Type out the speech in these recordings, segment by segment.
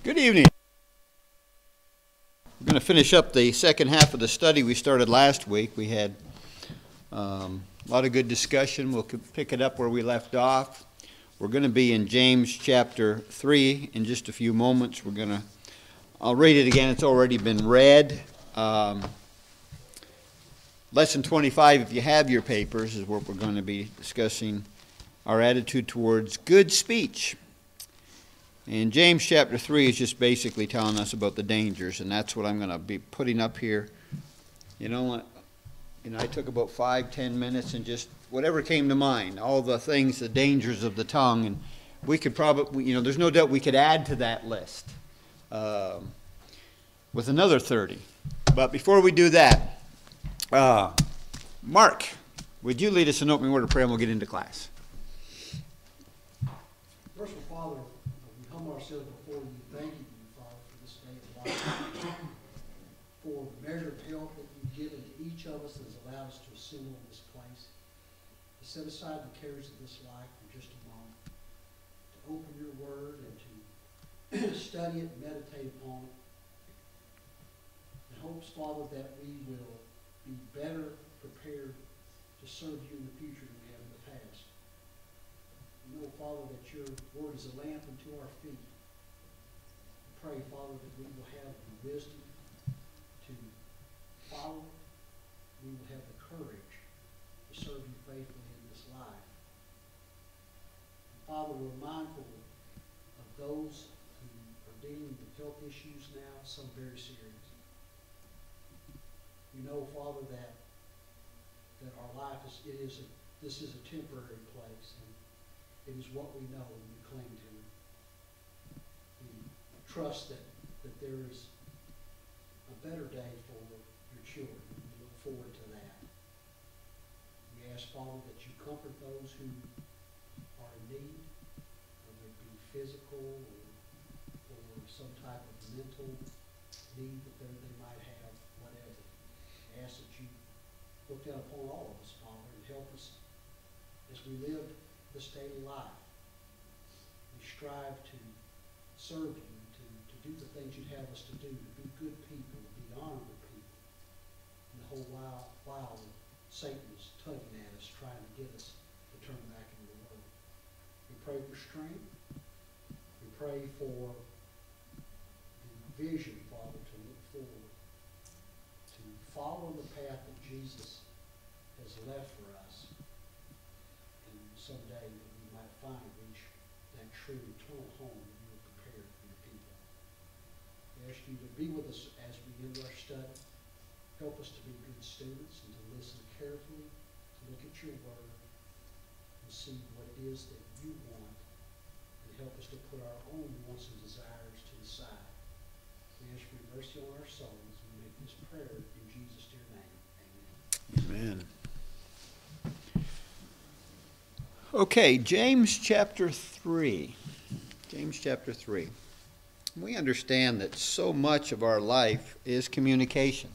Good evening. We're going to finish up the second half of the study we started last week. We had a lot of good discussion. We'll pick it up where we left off. We're going to be in James chapter 3 in just a few moments. I'll read it again. It's already been read. Lesson 25, if you have your papers, is what we're going to be discussing, our attitude towards good speech. And James chapter 3 is just basically telling us about the dangers, and that's what I'm going to be putting up here. I took about 5-10 minutes and just whatever came to mind, all the things, the dangers of the tongue, and we could probably, there's no doubt we could add to that list with another 30. But before we do that, Mark, would you lead us in opening word of prayer and we'll get into class? Merciful Father, we humble ourselves before you, thanking you, Father, for this day of life, for the measure of help that you've given to each of us that has allowed us to assemble in this place, to set aside the cares of this life for just a moment, to open your word and to study it and meditate upon it. In hopes, Father, that we will be better prepared to serve you in the future than we have in the past. We know, Father, that your word is a lamp unto our feet. We pray, Father, that we will have the wisdom to follow. We will have the courage to serve you faithfully in this life. And Father, we're mindful of those who are dealing with health issues now, some very serious. We know, Father, that our life this is a temporary place, and it is what we know and we cling to. We trust that there is a better day for your children. We look forward to that. We ask, Father, that you comfort those who are in need, whether it be physical or some type of mental need that they might have, whatever. I ask that you look down upon all of us, Father, and help us as we live this daily life. We strive to serve you, to do the things you'd have us to do, to be good people, to be honorable people. And the whole while Satan is tugging at us, trying to get us to turn back into the world. We pray for strength. We pray for the vision, Father, to look forward, to follow the path that Jesus has left for us, and someday that we might reach that true eternal home that you have prepared for your people. We ask you to be with us as we end our study. Help us to be good students and to listen carefully, to look at your word and see what it is that you want, and help us to put our own wants and desires to the side. We ask for your mercy on our souls. We make this prayer in Jesus' dear name. Amen. Amen. Okay, James chapter 3. James chapter 3. We understand that so much of our life is communication.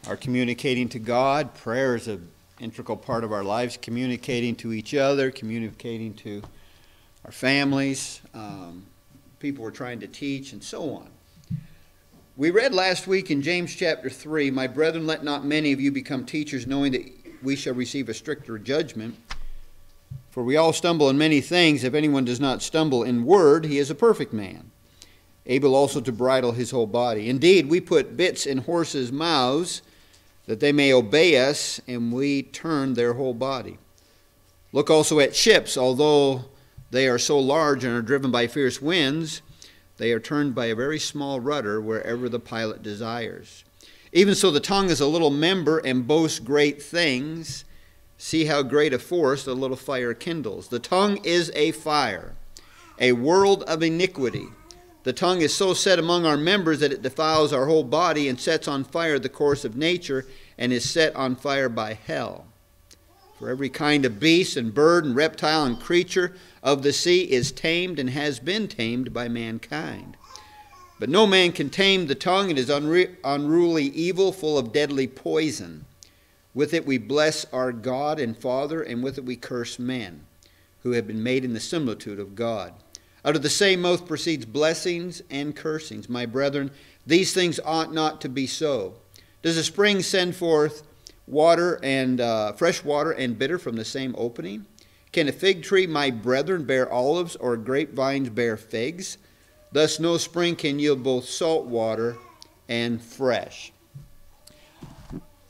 Our communicating to God, prayer is an integral part of our lives, communicating to each other, communicating to our families, people we're trying to teach, and so on. We read last week in James chapter 3, "My brethren, let not many of you become teachers, knowing that we shall receive a stricter judgment. For we all stumble in many things. If anyone does not stumble in word, he is a perfect man, able also to bridle his whole body. Indeed, we put bits in horses' mouths, that they may obey us, and we turn their whole body. Look also at ships, although they are so large and are driven by fierce winds, they are turned by a very small rudder wherever the pilot desires. Even so the tongue is a little member and boasts great things. See how great a force a little fire kindles. The tongue is a fire, a world of iniquity. The tongue is so set among our members that it defiles our whole body and sets on fire the course of nature and is set on fire by hell. For every kind of beast and bird and reptile and creature of the sea is tamed and has been tamed by mankind. But no man can tame the tongue. It is unruly evil, full of deadly poison. With it we bless our God and Father, and with it we curse men, who have been made in the similitude of God. Out of the same mouth proceeds blessings and cursings. My brethren, these things ought not to be so. Does a spring send forth water and fresh water and bitter from the same opening? Can a fig tree, my brethren, bear olives, or grapevines bear figs? Thus no spring can yield both salt water and fresh.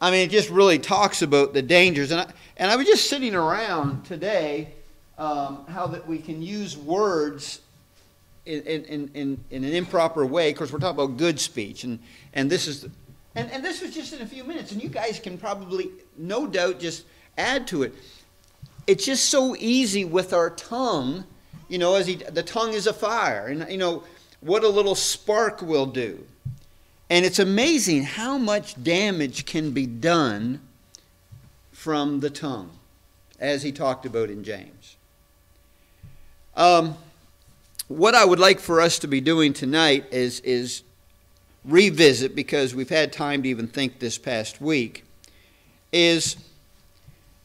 I mean, it just really talks about the dangers. And I was just sitting around today, how that we can use words in an improper way. Of course, we're talking about good speech, and this is, and this was just in a few minutes, and you guys can probably, no doubt, just add to it. It's just so easy with our tongue, you know, the tongue is a fire, and you know what a little spark will do. And it's amazing how much damage can be done from the tongue, as he talked about in James. What I would like for us to be doing tonight is revisit, because we've had time to even think this past week, is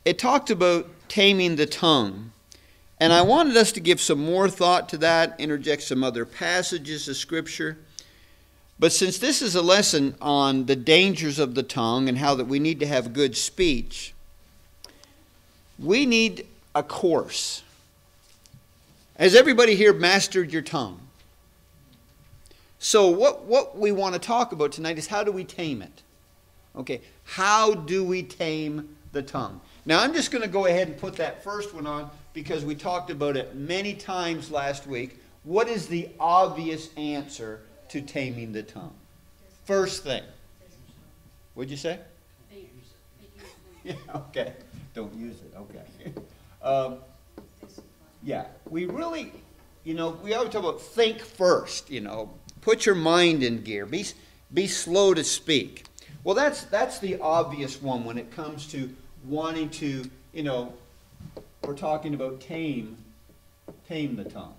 it talked about taming the tongue. And I wanted us to give some more thought to that, interject some other passages of Scripture. But since this is a lesson on the dangers of the tongue and how that we need to have good speech, we need a course. Has everybody here mastered your tongue? So what we want to talk about tonight is, how do we tame it? Okay, how do we tame the tongue? Now I'm just going to go ahead and put that first one on, because we talked about it many times last week. What is the obvious answer to taming the tongue? First thing. What'd you say? Yeah, okay. Don't use it. Okay. Yeah, we really, you know, we always talk about think first, you know. Put your mind in gear. Be slow to speak. Well, that's the obvious one when it comes to wanting to, you know, we're talking about tame the tongue.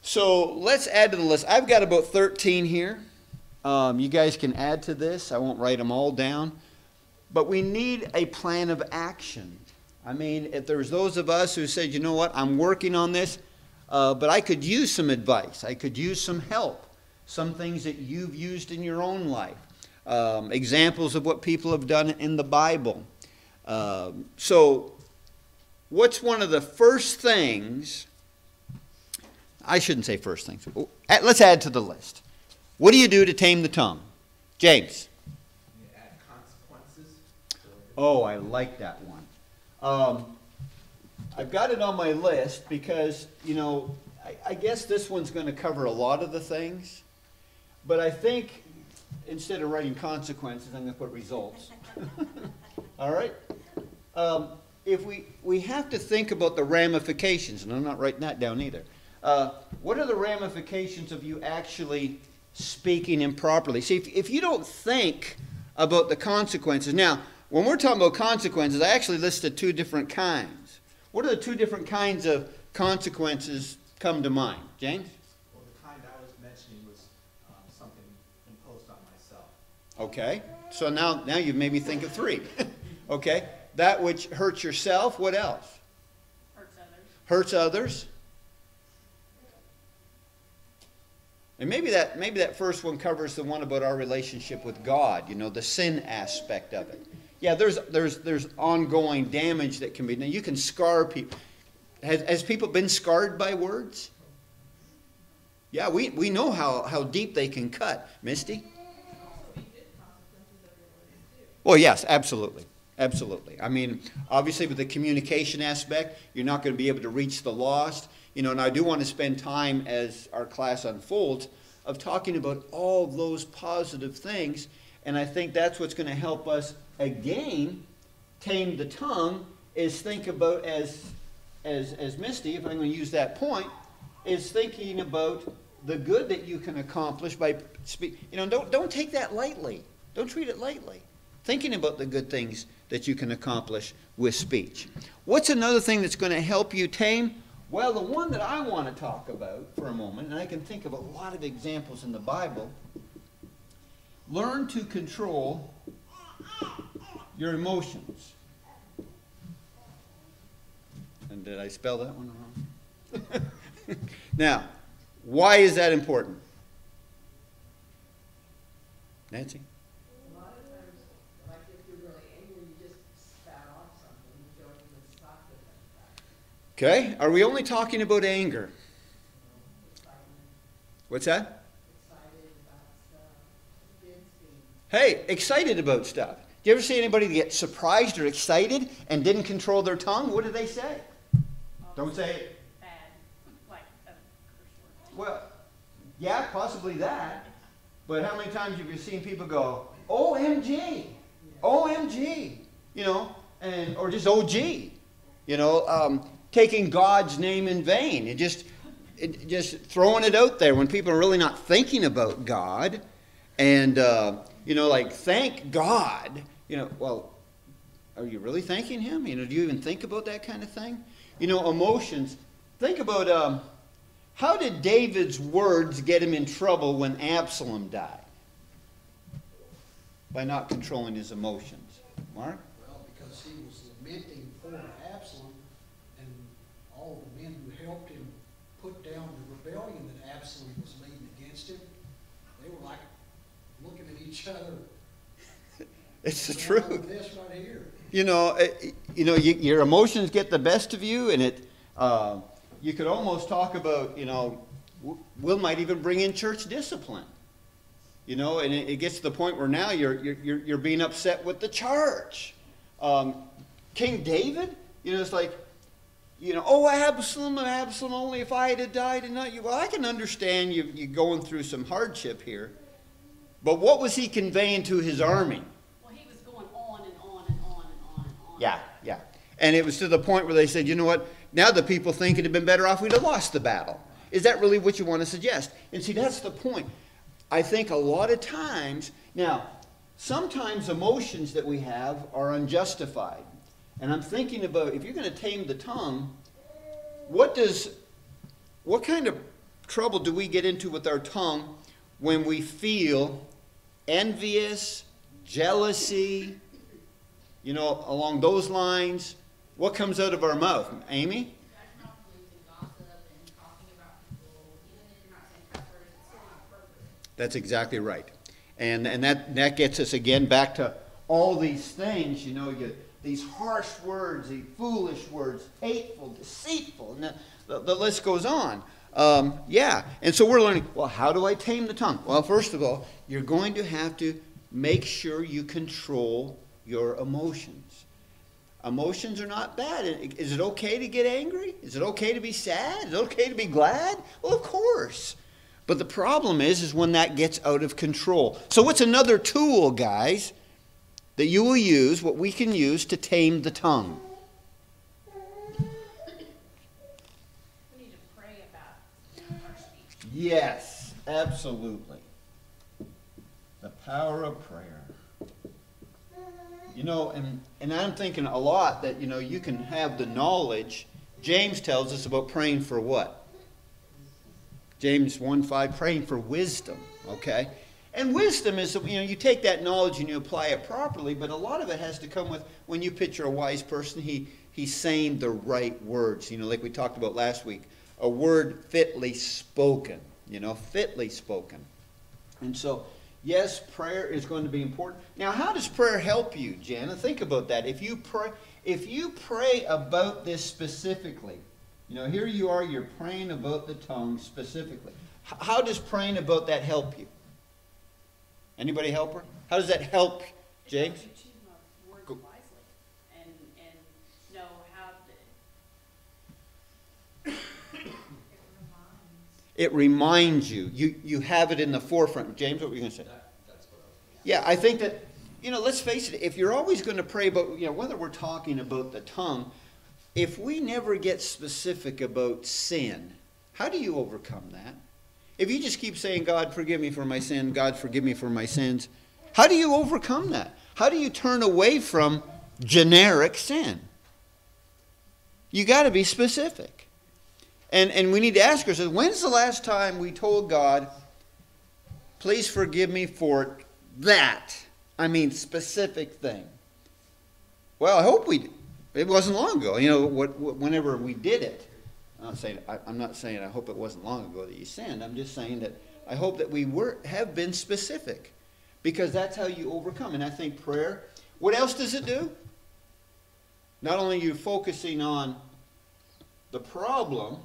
So let's add to the list. I've got about 13 here. You guys can add to this. I won't write them all down. But we need a plan of action. I mean, if there's those of us who said, you know what, I'm working on this, but I could use some advice. I could use some help. Some things that you've used in your own life. Examples of what people have done in the Bible. So what's one of the first things? I shouldn't say first things. Let's add to the list. What do you do to tame the tongue? James. You add consequences. Oh, I like that one. I've got it on my list because, you know, I guess this one's going to cover a lot of the things. But I think instead of writing consequences, I'm going to put results. All right? If we have to think about the ramifications, and I'm not writing that down either. What are the ramifications of you actually speaking improperly? See, if you don't think about the consequences. Now, when we're talking about consequences, I actually listed two different kinds. What are the two different kinds of consequences come to mind? James? Well, the kind I was mentioning was something imposed on myself. Okay. So now you've made me think of three. Okay. That which hurts yourself. What else? Hurts others. Hurts others. And maybe that first one covers the one about our relationship with God, you know, the sin aspect of it. Yeah, there's ongoing damage that can be done. You can scar people. Has people been scarred by words? Yeah, we know how deep they can cut. Misty? Well, yes, absolutely. Absolutely. I mean, obviously with the communication aspect, you're not going to be able to reach the lost. You know, and I do want to spend time as our class unfolds of talking about all those positive things. And I think that's what's going to help us, again, tame the tongue, is think about, as Misty, if I'm going to use that point, is thinking about the good that you can accomplish by speaking. You know, don't take that lightly. Don't treat it lightly. Thinking about the good things that you can accomplish with speech. What's another thing that's going to help you tame? Well, the one that I want to talk about for a moment, and I can think of a lot of examples in the Bible, learn to control your emotions. And did I spell that one wrong? Now, why is that important? Nancy? A lot of times, like if you're really angry, you just spat off something, you don't even stop to think back. Okay, are we only talking about anger? Excitement, What's that? excited about stuff, kids being, Hey, excited about stuff. Do you ever see anybody get surprised or excited and didn't control their tongue? What do they say? Don't say it. Bad, like a curse word. Well, yeah, possibly that. But how many times have you seen people go, OMG, OMG, you know, and or just OG, you know, taking God's name in vain and just throwing it out there when people are really not thinking about God, and you know, like thank God, you know, well, are you really thanking Him? You know, do you even think about that kind of thing? You know, emotions. Think about how did David's words get him in trouble when Absalom died? By not controlling his emotions. Mark? Well, because he was lamenting for Absalom, and all the men who helped him put down the rebellion that Absalom was leading against him, they were like looking at each other. It's the "What's truth. wrong with this right here?" You know, your emotions get the best of you, and you could almost talk about, you know, Will might even bring in church discipline. You know, and it gets to the point where now you're being upset with the church. King David, you know, it's like, you know, oh, Absalom, only if I had died and not you. Well, I can understand you going through some hardship here. But what was he conveying to his army? Well, he was going on and on and on and on and on. Yeah. And it was to the point where they said, you know what, now the people think it'd have been better off we'd have lost the battle. Is that really what you want to suggest? And see, that's the point. I think a lot of times, now, sometimes emotions that we have are unjustified. And I'm thinking about, if you're going to tame the tongue, what kind of trouble do we get into with our tongue when we feel envious, jealousy, you know, along those lines? What comes out of our mouth? Amy? That's exactly right. And that gets us again back to all these things, you know, these harsh words, these foolish words, hateful, deceitful, and the list goes on. Yeah, and so we're learning, well, how do I tame the tongue? Well, first of all, you're going to have to make sure you control your emotions. Emotions are not bad. Is it okay to get angry? Is it okay to be sad? Is it okay to be glad? Well, of course. But the problem is when that gets out of control. So what's another tool, guys, that you will use, what we can use to tame the tongue? We need to pray about our speech. Yes, absolutely. The power of prayer. You know, and I'm thinking a lot that, you know, you can have the knowledge. James tells us about praying for what? James 1:5, praying for wisdom, okay? And wisdom is, you know, you take that knowledge and you apply it properly, but a lot of it has to come with, when you picture a wise person, he's saying the right words. You know, like we talked about last week, a word fitly spoken, you know, fitly spoken. And so, yes, prayer is going to be important. Now, how does prayer help you, Jana? Think about that. If you pray about this specifically, you know, here you are, you're praying about the tongue specifically. How does praying about that help you? Anybody help her? How does that help, James? You choose words wisely and know how to. It reminds you. You have it in the forefront. James, what were you going to say? That's what I was. Yeah, I think that, you know, let's face it, if you're always going to pray about, you know, whether we're talking about the tongue, if we never get specific about sin, how do you overcome that? If you just keep saying, God, forgive me for my sin, God, forgive me for my sins, how do you overcome that? How do you turn away from generic sin? You got to be specific. And we need to ask ourselves, when's the last time we told God, please forgive me for that? I mean, specific thing. Well, I hope we did. It wasn't long ago, you know, whenever we did it. I'm not saying I hope it wasn't long ago that you sinned. I'm just saying that I hope that we have been specific, because that's how you overcome. And I think prayer, what else does it do? Not only are you focusing on the problem,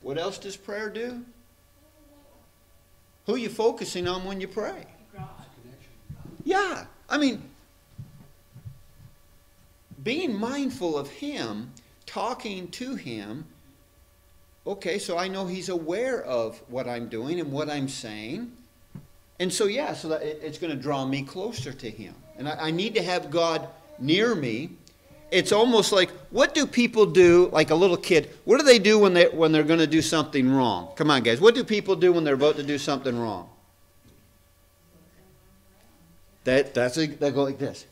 what else does prayer do? Who are you focusing on when you pray? God. Yeah. I mean, being mindful of Him, talking to Him. Okay, so I know He's aware of what I'm doing and what I'm saying. And so, yeah, so that it's going to draw me closer to Him. And I need to have God near me. It's almost like, what do people do, like a little kid? What do they do when they're going to do something wrong? Come on, guys. What do people do when they're about to do something wrong? They go like this,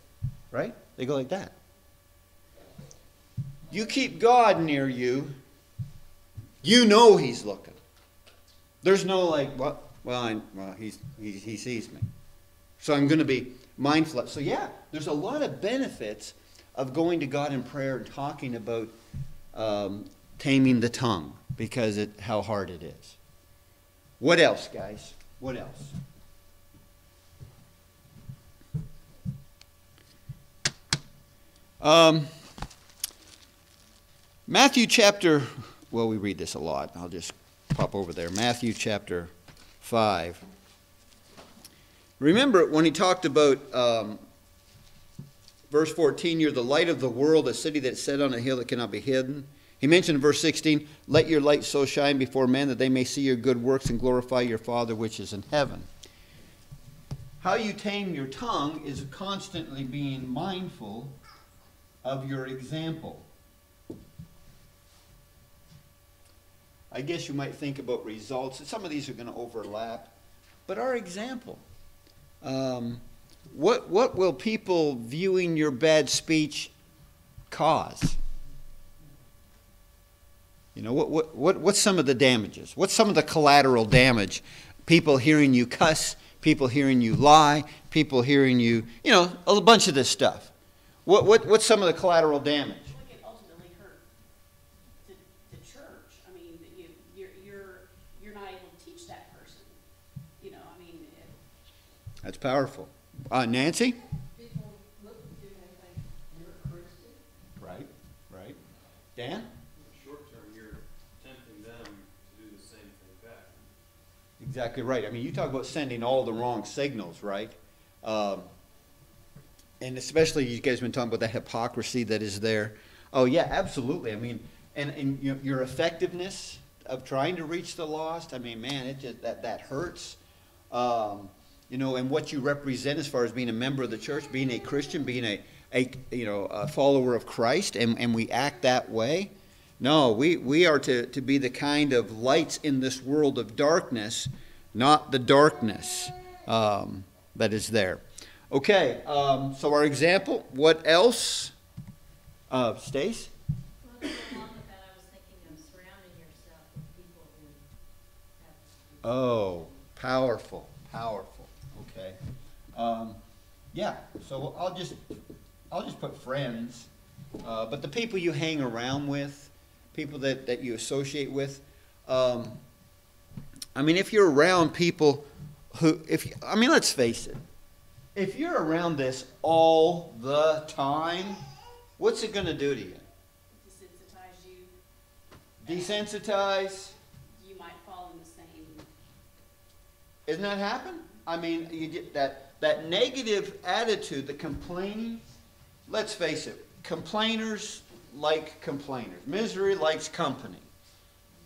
right? They go like that. You keep God near you, you know He's looking. There's no like, he sees me, so I'm going to be mindful. So yeah, there's a lot of benefits of going to God in prayer and talking about taming the tongue, because how hard it is. What else, guys? What else? Matthew chapter, well, we read this a lot. I'll just pop over there. Matthew chapter 5. Remember when he talked about verse 14, you're the light of the world, a city that's set on a hill that cannot be hidden. He mentioned in verse 16, let your light so shine before men that they may see your good works and glorify your Father which is in heaven. How you tame your tongue is constantly being mindful of your example. I guess you might think about results. Some of these are going to overlap. But our example. What will people viewing your bad speech cause? You know, what's some of the damages? What's some of the collateral damage? People hearing you cuss, people hearing you lie, people hearing you, a bunch of this stuff. What's some of the collateral damage? What could ultimately hurt the church? I mean, you're not able to teach that person. That's powerful. Nancy? People look at you and think, you're a Christian. Right. Dan? In the short term, you're tempting them to do the same thing back. Exactly right. I mean, you talk about sending all the wrong signals, right? And especially you guys have been talking about the hypocrisy that is there. Oh, yeah, absolutely. I mean, and your effectiveness of trying to reach the lost, I mean, man, it just that hurts. And what you represent as far as being a member of the church, being a Christian, being a follower of Christ, and we act that way. No, we are to be the kind of lights in this world of darkness, not the darkness that is there. Okay, so our example. What else? Stace? Well, to go along with that, I was thinking of surrounding yourself with people who have. Oh, powerful. Okay. Yeah. So I'll just put friends, but the people you hang around with, people that you associate with. I mean, if you're around people let's face it. If you're around this all the time, what's it going to do to you? Desensitize you. Desensitize? You might fall in the same. Isn't that happen? I mean, you get that negative attitude, the complaining. Let's face it, complainers like complainers. Misery likes company.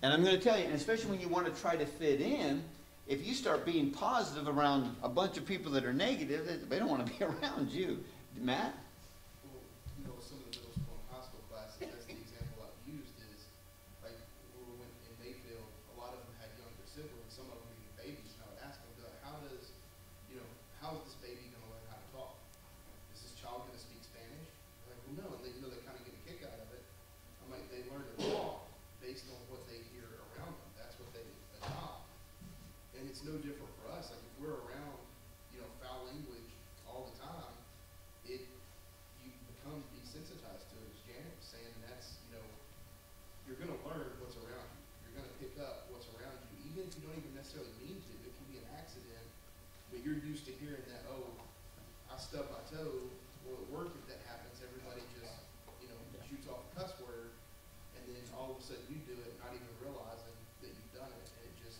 And I'm going to tell you, and especially when you want to try to fit in, if you start being positive around a bunch of people that are negative, they don't want to be around you. Matt? Well, some of the middle school and high school classes, that's the example I've used is, like, when we went in Mayfield, a lot of them had younger siblings, some of them even babies, and I would ask them, how is this baby going to learn how to talk? Is this child going to speak Spanish? They're like, well, no, and they kind of get a kick out of it. I'm like, they learn to talk based on what they hear around them. That's what they adopt. And it's no different for us. Like, if we're around, foul language all the time, it don't even necessarily mean to. It can be an accident, but you're used to hearing that, oh, I stubbed my toe. Well, at work, if that happens, everybody just, shoots off a cuss word, and then all of a sudden you do it, not even realizing that you've done it, and it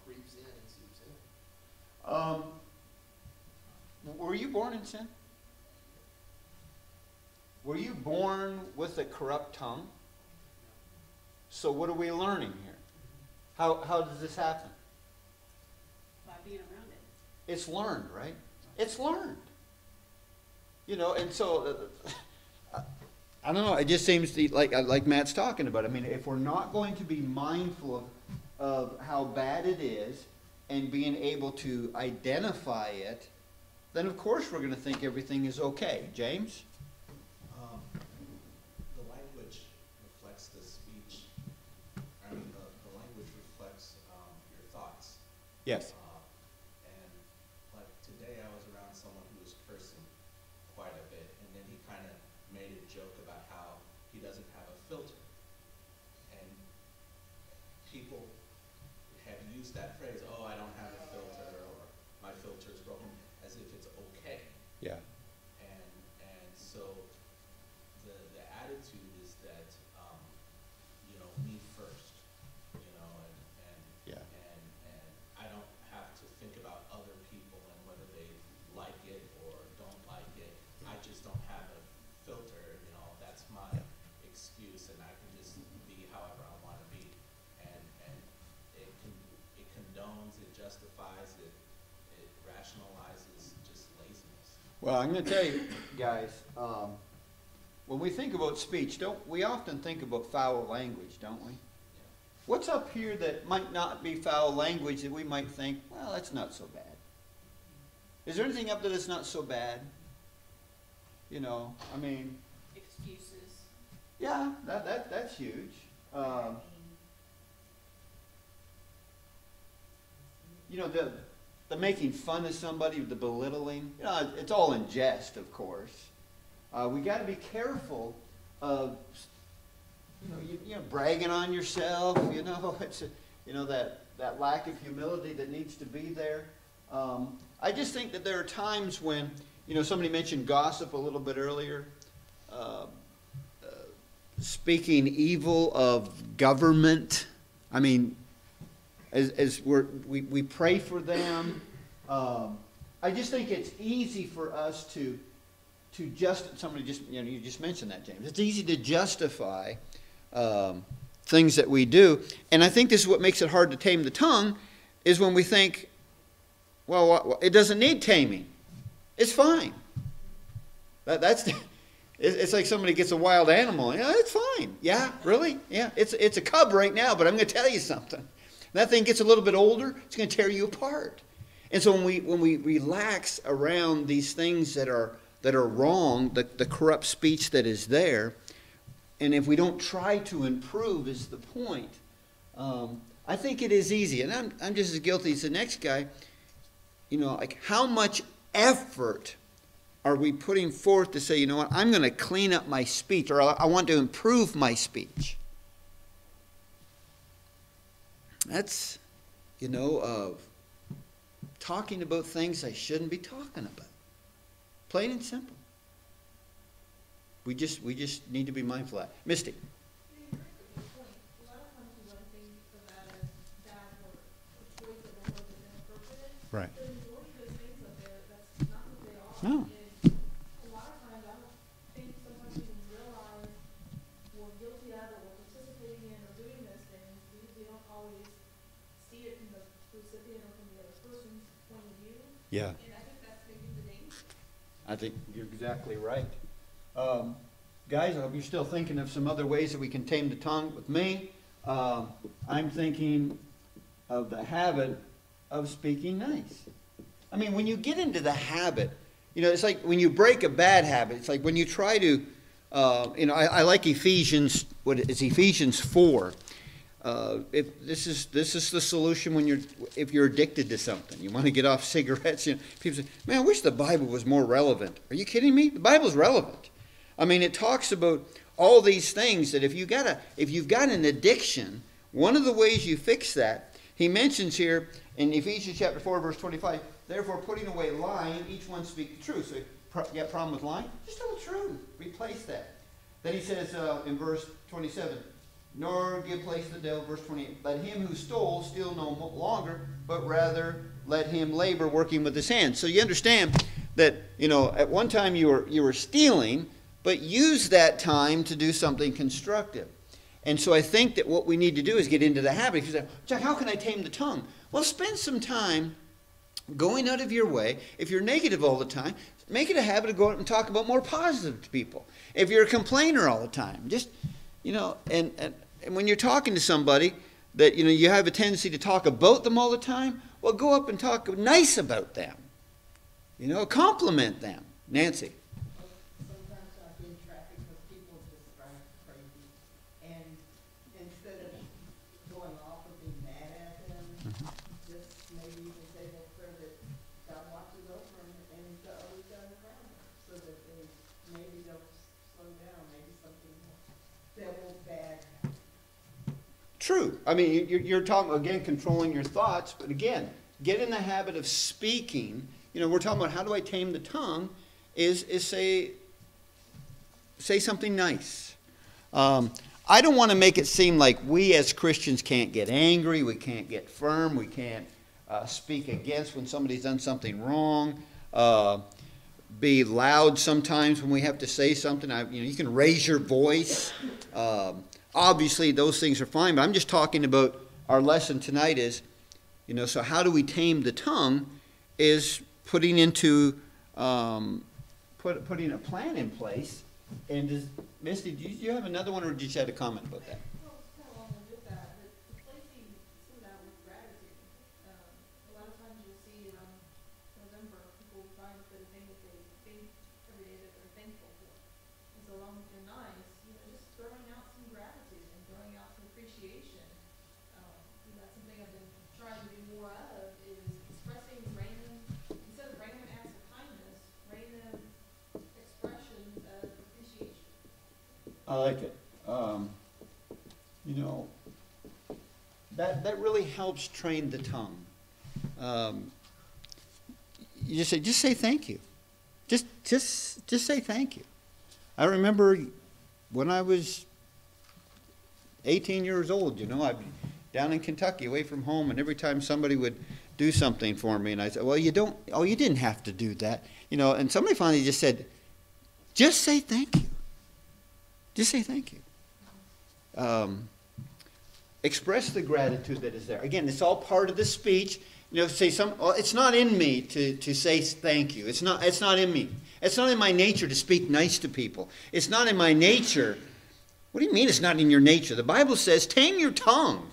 creeps in and seeps in. Were you born in sin? Were you born with a corrupt tongue? So what are we learning here? How does this happen? By being around it. It's learned, right? It's learned. And so, I don't know, it just seems to, like Matt's talking about. I mean, if we're not going to be mindful of how bad it is and being able to identify it, then of course we're going to think everything is okay. James? The language reflects the speech. I mean, the language reflects your thoughts. Yes. And like today, I was around someone who was cursing quite a bit, and then he kind of made a joke about how he doesn't have a filter. And people have used that phrase, "Oh, I don't have a filter," or "My filter is broken," as if it's okay. Yeah. And so the attitude is that me first, Yeah. and I don't have to think about other people and whether they like it or don't like it. I just don't have a filter, that's my excuse, and I can just be however I want to be. And it condones, it justifies, it rationalizes just laziness. Well, I'm going to tell you, guys, when we think about speech, we often think about foul language, don't we? What's up here that might not be foul language that we might think, well, that's not so bad? Is there anything up there that's not so bad? I mean, Excuses. yeah, that's huge. The making fun of somebody, the belittling, it's all in jest, of course. We got to be careful of, bragging on yourself. It's that lack of humility that needs to be there. I just think that there are times when, somebody mentioned gossip a little bit earlier. Speaking evil of government. I mean, as we pray for them. I just think it's easy for us to somebody just, you just mentioned that, James. It's easy to justify things that we do. And I think this is what makes it hard to tame the tongue, is when we think, well, it doesn't need taming. It's fine. It's like somebody gets a wild animal. Yeah, it's fine. Yeah, really? Yeah, it's a cub right now, but I'm going to tell you something. That thing gets a little bit older, it's going to tear you apart. And so when we relax around these things that are wrong, the corrupt speech that is there, and if we don't try to improve is the point, I think it is easy. And I'm just as guilty as the next guy. How much effort are we putting forth to say, you know what, I'm going to clean up my speech, or I want to improve my speech? That's, talking about things I shouldn't be talking about. Plain and simple. We just need to be mindful of that. Misty. A lot of times we want things of that as bad or a choice that will look inappropriate. Right. The majority of those things up there, that's not what they are. No. And a lot of times I don't think sometimes we even realize we're guilty of or we're participating in or doing those things because we don't always see it from the recipient or from the other person's point of view. Yeah. And I think that's maybe the danger. I think you're exactly right. Guys, I hope you're still thinking of some other ways that we can tame the tongue. With me, I'm thinking of the habit of speaking nice. I mean, when you get into the habit, it's like when you break a bad habit. It's like when you try to, I like Ephesians. What is Ephesians 4? If this is the solution if you're addicted to something, you want to get off cigarettes. People say, "Man, I wish the Bible was more relevant." Are you kidding me? The Bible's relevant. I mean, it talks about all these things that if you've got an addiction, one of the ways you fix that, he mentions here in Ephesians chapter 4, verse 25, therefore putting away lying, each one speak the truth. So you got a problem with lying? Just tell the truth. Replace that. Then he says in verse 27, nor give place to the devil, verse 28, let him who stole steal no longer, but rather let him labor, working with his hands. So you understand that, at one time you were stealing, but use that time to do something constructive. And so I think that what we need to do is get into the habit. You say, Jack, how can I tame the tongue? Well, spend some time going out of your way. If you're negative all the time, make it a habit of going out and talk about more positive to people. If you're a complainer all the time, just, and when you're talking to somebody that, you have a tendency to talk about them all the time, well, go up and talk nice about them. Compliment them. Nancy. Sometimes I've been traffic because people just drive crazy. And instead of going off or being mad at them, just maybe even say that prayer that God watches over them and the others that are around them, so that maybe they'll slow down, maybe something that won't bad happen. True. I mean, you're talking, again, controlling your thoughts, but again, get in the habit of speaking. We're talking about how do I tame the tongue, is say something nice. I don't want to make it seem like we as Christians can't get angry, we can't get firm, we can't speak against when somebody's done something wrong, be loud sometimes when we have to say something. You can raise your voice. Obviously, those things are fine, but I'm just talking about our lesson tonight is, so how do we tame the tongue is putting into, putting a plan in place. And Misty, do you have another one, or did you just have a comment about that? Well, it's kind of along with that, but replacing some of that with gratitude. A lot of times you'll see around November, people find that the thing that they think every day that they're thankful for. And so along with your nice, just throwing out some gratitude and throwing out some appreciation. That's something I've been trying to do more of, is expressing random, instead of random acts of kindness, random expressions of appreciation. I like it. That really helps train the tongue. You just say thank you. Just say thank you. I remember when I was 18 years old, I'd be down in Kentucky away from home, and every time somebody would do something for me, and I said, well, you didn't have to do that. And somebody finally just said, just say thank you. Just say thank you. Express the gratitude that is there. Again, it's all part of the speech. It's not in me to say thank you. It's not in me. It's not in my nature to speak nice to people. It's not in my nature. What do you mean it's not in your nature? The Bible says, tame your tongue.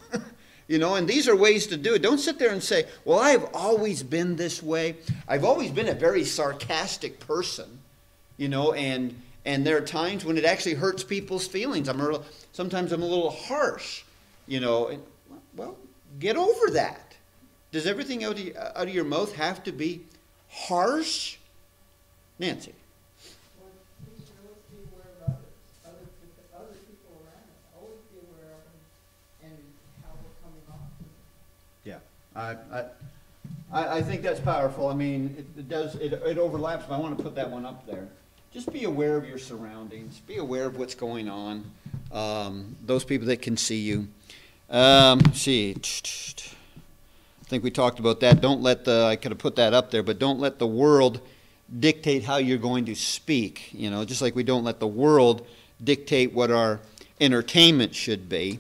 And these are ways to do it. Don't sit there and say, well, I've always been this way. I've always been a very sarcastic person, and there are times when it actually hurts people's feelings. Sometimes I'm a little harsh, well, get over that. Does everything out of your mouth have to be harsh? Nancy. Well, we should always be aware of other people around us. Always be aware of them and how we're coming off. Yeah, I think that's powerful. I mean, it overlaps, but I want to put that one up there. Just be aware of your surroundings. Be aware of what's going on. Those people that can see you. See, I think we talked about that. I could have put that up there, but don't let the world dictate how you're going to speak. Just like we don't let the world dictate what our entertainment should be.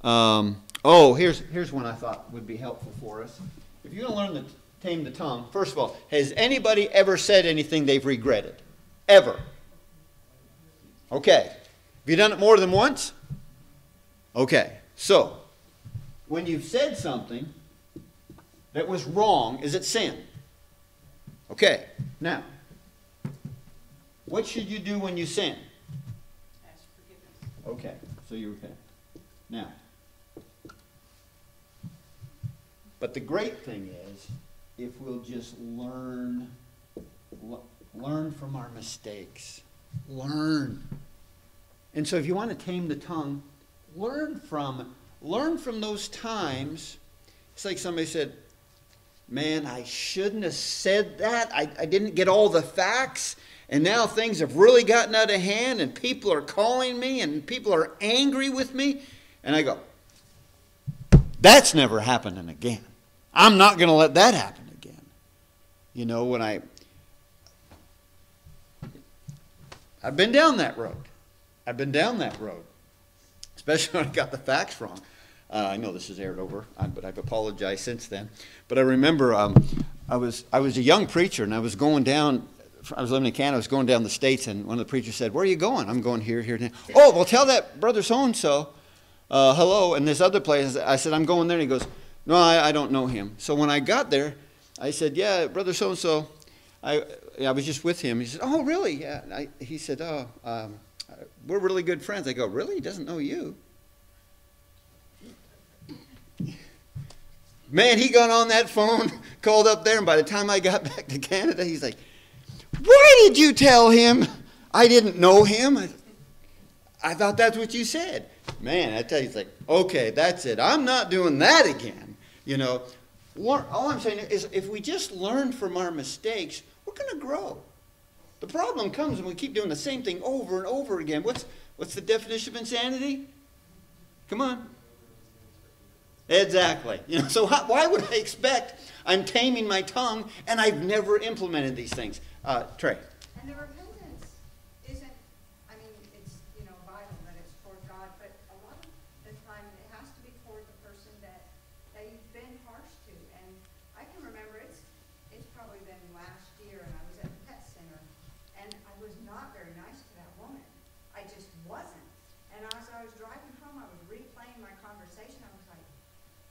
Here's one I thought would be helpful for us. If you're going to learn to tame the tongue, first of all, has anybody ever said anything they've regretted? Ever? Okay. Have you done it more than once? Okay. So, when you've said something that was wrong, is it sin? Okay. Now, what should you do when you sin? Ask forgiveness. Okay. So you repent. Now, but the great thing is, if we'll just learn from our mistakes. Learn. And so if you want to tame the tongue, learn from those times It's like somebody said, man, I shouldn't have said that. I didn't get all the facts. And now things have really gotten out of hand and people are calling me and people are angry with me. And I go, that's never happening again. I'm not going to let that happen again. You know, when I've been down that road. I've been down that road. Especially when I got the facts wrong. I know this is aired over, but I've apologized since then. But I remember I was a young preacher, and I was going down. I was living in Canada. I was going down the States, and one of the preachers said, "Where are you going?" I'm going here, here, and there. Oh, well, tell that brother so and so, hello. And this other place, I said, I'm going there. And he goes, no, I don't know him. So when I got there, I said, yeah, brother so and so. I was just with him. He said, oh, really? Yeah. He said, oh, we're really good friends. I go, really? He doesn't know you? Man, he got on that phone, called up there, and by the time I got back to Canada, he's like, why did you tell him I didn't know him? I thought that's what you said. Man, I tell you, it's like, okay, that's it. I'm not doing that again. You know, all I'm saying is if we just learn from our mistakes, we're going to grow. The problem comes when we keep doing the same thing over and over again. What's the definition of insanity? Come on. Exactly. You know, so why would I expect I'm taming my tongue and I've never implemented these things? Trey. And the repentance isn't, I mean, it's, you know, vital that it's toward God, but a lot of the time it has to be toward the person that you've been harsh to. And I can remember it's probably been last year, and I was at the pet center, and I was not very nice to that woman. I just wasn't. And as I was driving home, I was replaying my conversation. I was like,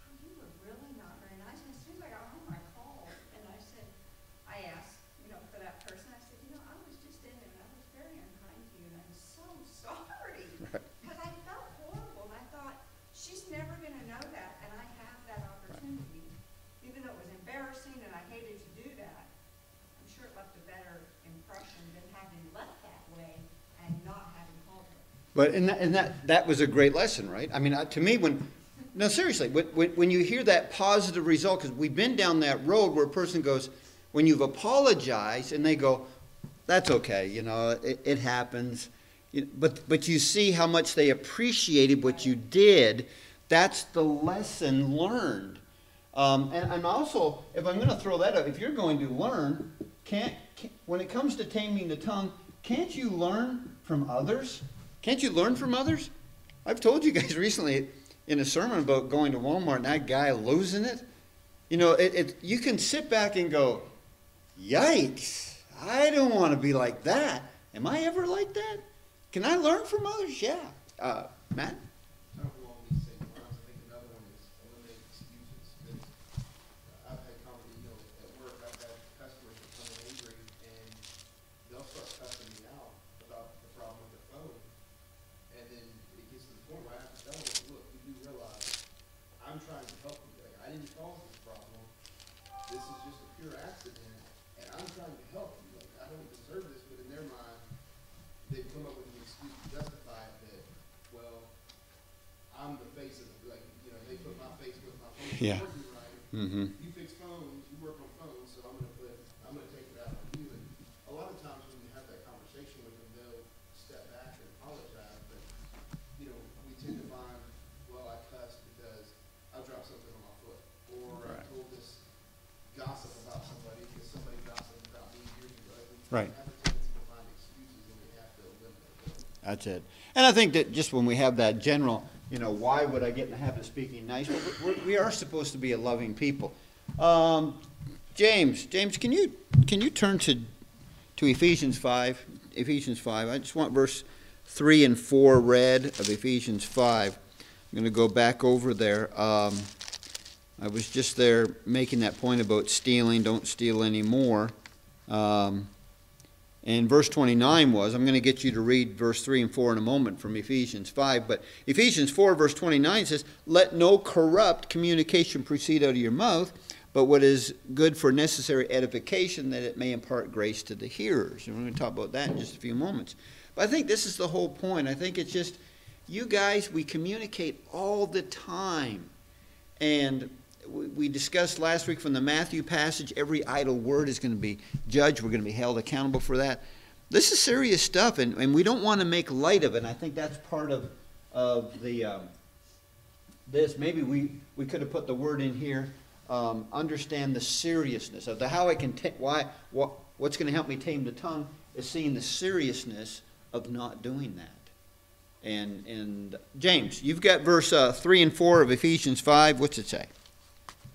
oh, you were really not very nice. And as soon as I got home, I called, and I asked, you know, for that person, I said, you know, I was just in there, and I was very unkind to you, and I'm so sorry. Because I felt horrible, and I thought, she's never going to know that, and I have that opportunity. Even though it was embarrassing, and I hated to do that, I'm sure it left a better impression than having left that way and not having called her. But that was a great lesson, right? I mean, to me, no, seriously, when you hear that positive result, because we've been down that road where a person goes, when you've apologized and they go, that's okay, you know, it happens. But you see how much they appreciated what you did. That's the lesson learned. And also, if I'm going to throw that up, if you're going to learn, when it comes to taming the tongue, can't you learn from others? Can't you learn from others? I've told you guys recently in a sermon about going to Walmart and that guy losing it. You know, you can sit back and go, yikes, I don't want to be like that. Am I ever like that? Can I learn from others? Yeah. Matt? Kind of along these same lines, I think another one is eliminate excuses. I've had you know, at work, I've had customers that come in angry and they'll start cussing me out about the problem with their phone. And then it gets to the point where I have to tell them, look, you do realize I'm trying to help you. Like, I didn't cause this problem. This is just a pure accident, and I'm trying to help you. Like, I don't deserve this, but in their mind, they've come up with an excuse to justify it that, well, I'm the face of it. Like, you know, they put my face with my phone working right. Mm-hmm. You fix phones, you work on phones, so I'm gonna take it out on you. And a lot of times when you have that conversation with them, they'll step back and apologize. But you know, we tend to find, well, I cussed because I dropped something on my foot, or I told this gossip about somebody because somebody gossiped about me years ago. Right. We have a tendency to find excuses, and we have to eliminate them. That's it. And I think that just when we have that general, you know, why would I get in the habit of speaking nice? Well, we are supposed to be a loving people. James, can you turn to Ephesians 5? Ephesians 5. I just want verse 3 and 4 read of Ephesians 5. I'm going to go back over there. I was just there making that point about stealing. Don't steal anymore. And verse 29 was, I'm going to get you to read verse 3 and 4 in a moment from Ephesians 5, but Ephesians 4 verse 29 says, let no corrupt communication proceed out of your mouth, but what is good for necessary edification, that it may impart grace to the hearers. And we're going to talk about that in just a few moments. But I think this is the whole point. I think it's just, you guys, we communicate all the time. And we discussed last week from the Matthew passage, every idle word is going to be judged. We're going to be held accountable for that. This is serious stuff, and we don't want to make light of it. And I think that's part of the this. Maybe we could have put the word in here. Understand the seriousness of the how I can what's going to help me tame the tongue is seeing the seriousness of not doing that. And James, you've got verse 3 and 4 of Ephesians 5. What's it say?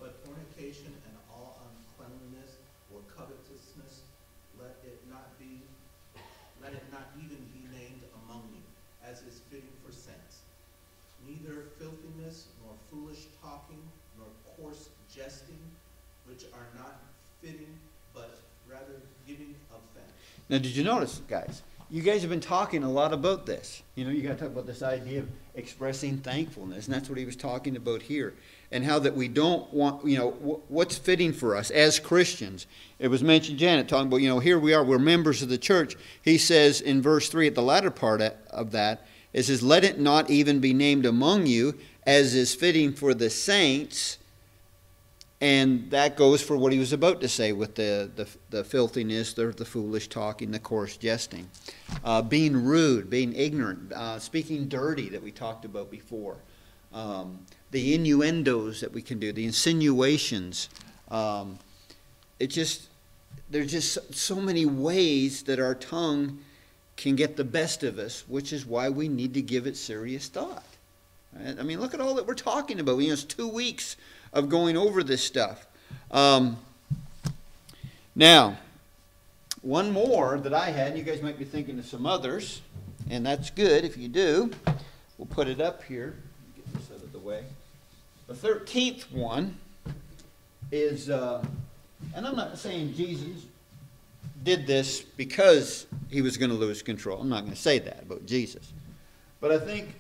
But fornication and all uncleanliness or covetousness, let it not even be named among you, as is fitting for saints. Neither filthiness, nor foolish talking, nor coarse jesting, which are not fitting, but rather giving offense. Now, did you notice, guys? You guys have been talking a lot about this. You know, you got to talk about this idea of expressing thankfulness, and that's what he was talking about here. And how that we don't want, you know, what's fitting for us as Christians. It was mentioned, Janet, talking about, you know, here we are, we're members of the church. He says in verse 3, at the latter part of that, it says, let it not even be named among you, as is fitting for the saints. And that goes for what he was about to say with the filthiness, the foolish talking, the coarse jesting. Being rude, being ignorant, speaking dirty that we talked about before. The innuendos that we can do, the insinuations. There's just so many ways that our tongue can get the best of us, which is why we need to give it serious thought. Right? I mean, look at all that we're talking about. You know, it's 2 weeks of going over this stuff. Now, one more that I had, and you guys might be thinking of some others, and that's good if you do. We'll put it up here. Get this out of the way. The 13th one is, and I'm not saying Jesus did this because he was going to lose control. I'm not going to say that about Jesus. But I think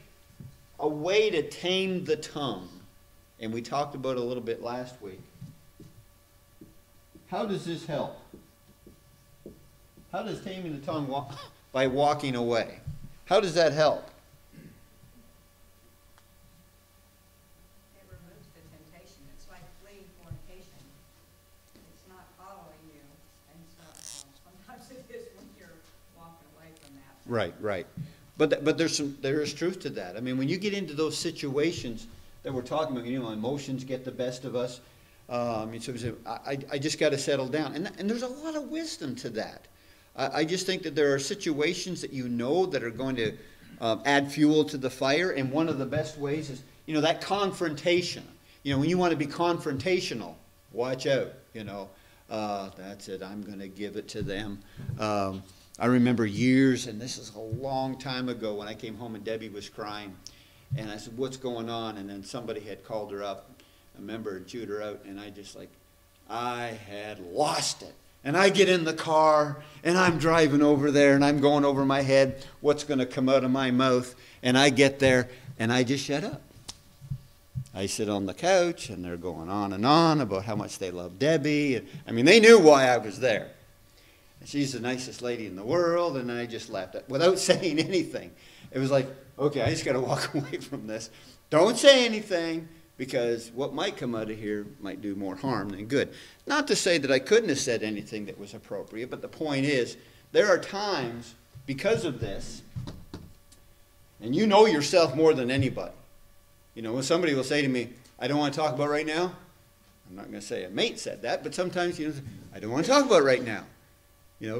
a way to tame the tongue, and we talked about it a little bit last week. How does this help? How does taming the tongue by walking away? How does that help? It removes the temptation. It's like fleeing fornication. It's not following you, and it's not, sometimes it is when you're walking away from that. Right, right. But there is truth to that. I mean, when you get into those situations that we're talking about, you know, emotions get the best of us. I just got to settle down. And there's a lot of wisdom to that. I just think that there are situations that you know that are going to add fuel to the fire. And one of the best ways is, you know, that confrontation. You know, when you want to be confrontational, watch out, you know. That's it. I'm going to give it to them. I remember years, and this is a long time ago, when I came home and Debbie was crying. And I said, what's going on? And then somebody had called her up, a member, and chewed her out. And I had lost it. And I get in the car, and I'm driving over there, and I'm going over my head, what's going to come out of my mouth? And I get there, and I just shut up. I sit on the couch, and they're going on and on about how much they love Debbie. I mean, they knew why I was there. And she's the nicest lady in the world, and I just laughed without saying anything. It was like, okay, I just got to walk away from this. Don't say anything, because what might come out of here might do more harm than good. Not to say that I couldn't have said anything that was appropriate, but the point is, there are times, because of this, and you know yourself more than anybody. You know, when somebody will say to me, I don't want to talk about right now, I'm not going to say a mate said that, but sometimes, you know, I don't want to talk about right now. You know,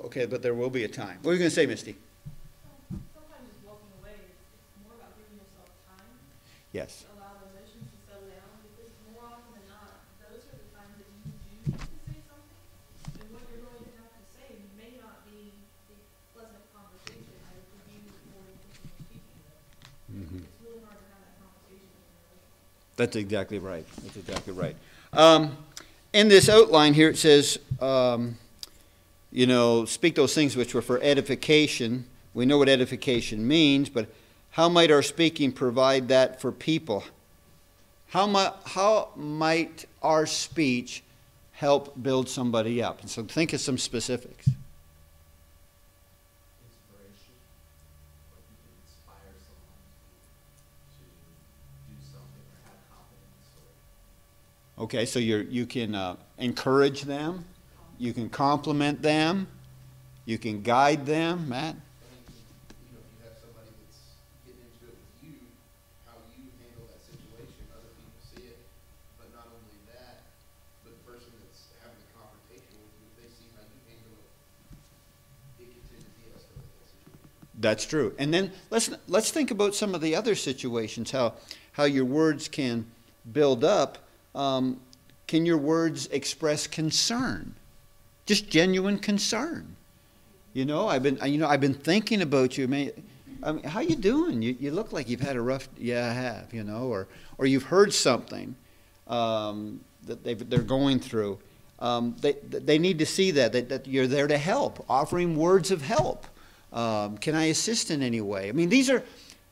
okay, but there will be a time. What are you going to say, Misty? Sometimes just walking away, it's more about giving yourself time. Yes. To allow the emotions to settle down, because more often than not, those are the times that you do need to say something. And what you're going to have to say may not be a pleasant conversation either for you or the person you're speaking with. Mm-hmm. It's really hard to have that conversation with your relationship. That's exactly right. That's exactly right. In this outline here, it says, you know, speak those things which were for edification. We know what edification means, but how might our speaking provide that for people? How might our speech help build somebody up? And so think of some specifics. Inspiration, or you can inspire someone to do something or have confidence or Okay, so you can encourage them, you can compliment them, you can guide them, Matt. I think, you know, if you have somebody that's getting into it with you, how you handle that situation, other people see it. But not only that, but the person that's having the confrontation with you, if they see how you handle it, it can tend to de-escalate that situation. That's true. And then let's think about some of the other situations, how your words can build up. Can your words express concern? Just genuine concern. You know, I've been thinking about you. I mean, how you doing? You look like you've had a rough. Yeah, I have. You know, or you've heard something that they're going through. They need to see that you're there to help, offering words of help. Can I assist in any way? I mean, these are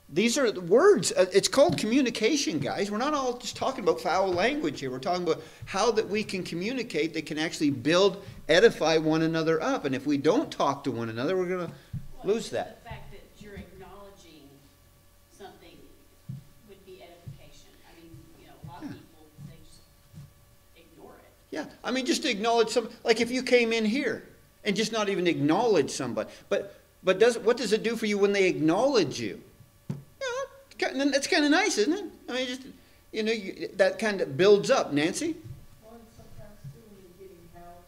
the words. It's called communication, guys. We're not all just talking about foul language here. We're talking about how that we can communicate that can actually build, edify one another up. And if we don't talk to one another, we're going to lose that. The fact that you're acknowledging something would be edification. I mean, you know, a lot of people, they just ignore it. Yeah, I mean, just to acknowledge some, like if you came in here and just not even acknowledge somebody. But what does it do for you when they acknowledge you? That's kind of nice, isn't it? I mean, just, you know, that kind of builds up. Nancy? Well, and sometimes too, when you're getting help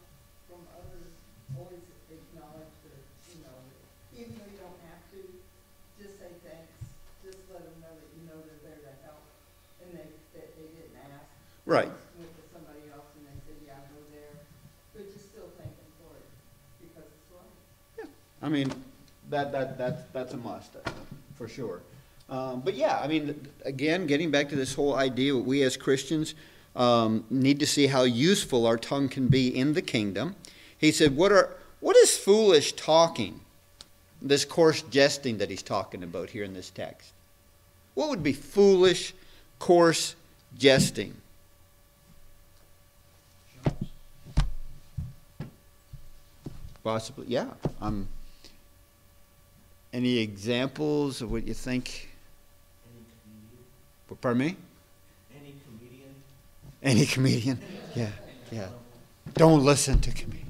from others, always acknowledge that, you know, even though you don't have to, just say thanks. Just let them know that you know they're there to help, and that they didn't ask. Right. Went to somebody else and they said, yeah, I go there, but you still thank them for it because it's right. Yeah. I mean, that's a must, for sure. But yeah, I mean, again, getting back to this whole idea, we as Christians need to see how useful our tongue can be in the kingdom. He said, what is foolish talking? This coarse jesting that he's talking about here in this text. What would be foolish, coarse jesting? Possibly, yeah. Any examples of what you think? Pardon me? Any comedian. Any comedian? Yeah, yeah. Don't listen to comedians.